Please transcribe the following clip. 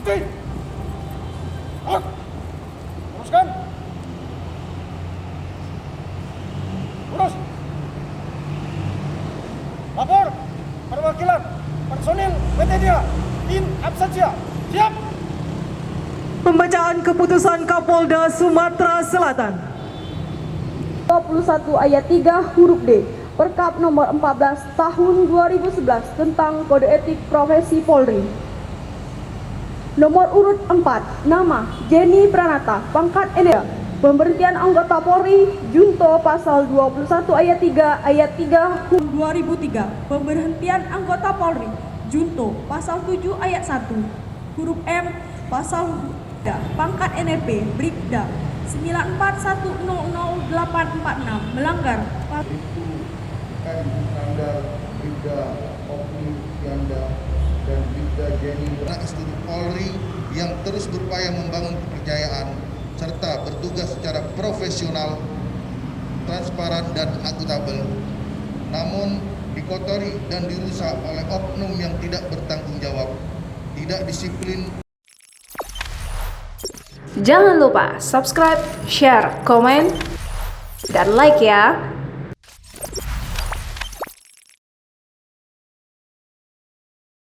Oke. Teruskan. Terus. Lapor perwakilan personil PT Dia in absentia. Siap. Pembacaan keputusan Kapolda Sumatera Selatan. 21 ayat 3 huruf D Perkap nomor 14 tahun 2011 tentang Kode Etik Profesi Polri. Nomor urut 4, nama Jenny Pranata, pangkat NPA. Pemberhentian anggota Polri, Junto pasal 21 ayat 3 huruf 2003. Pemberhentian anggota Polri, Junto pasal 7 ayat 1 huruf M pasal 3, pangkat NRP Bribda 941000846 melanggar itu Iskandar, Bribda Opni Yanda, dan Bribda Jenny Instruktur Polri yang terus berupaya membangun kepercayaan serta bertugas secara profesional, transparan dan akuntabel, namun dikotori dan dirusak oleh oknum yang tidak bertanggung jawab, tidak disiplin. Jangan lupa subscribe, share, komen, dan like ya.